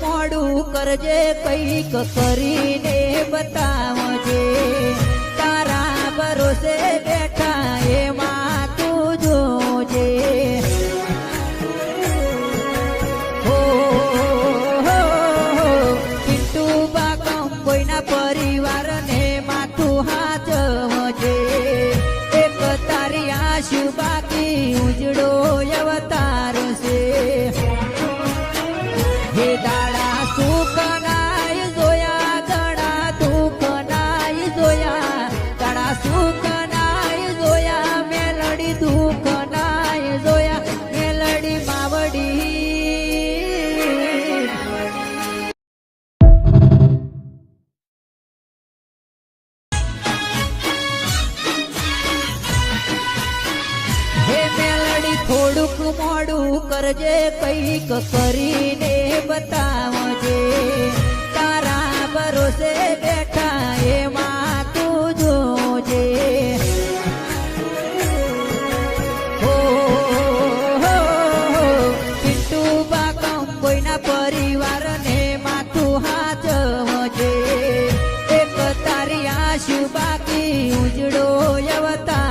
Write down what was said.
મોડું કરજે કઈક કરીને બતાવજે તારા ભરોસે બેઠા એમાં તું જોજે હો પિન્ટુ બા કંબોઈના પરિવારને માથું હાચવજે એક તારી આશુ બાકી ઉજળો અવતાર છે હે દાડા સુખ નાય જોયા દાડા દુઃખ નાય જોયા દાડા સુખ નાય જોયા મેલડી દુઃખ નાય જોયા મેલડી માવડી હે મેલડી થોડુંક મોડું કરજે કઈક કરીને બતાવજે તારા ભરોસે બેઠા એમાં તું જોજે હો પિન્ટુ બા કંબોઈના પરિવારને માથું હાચવજે એક તારી આશુ બાકી ઉજળો અવતાર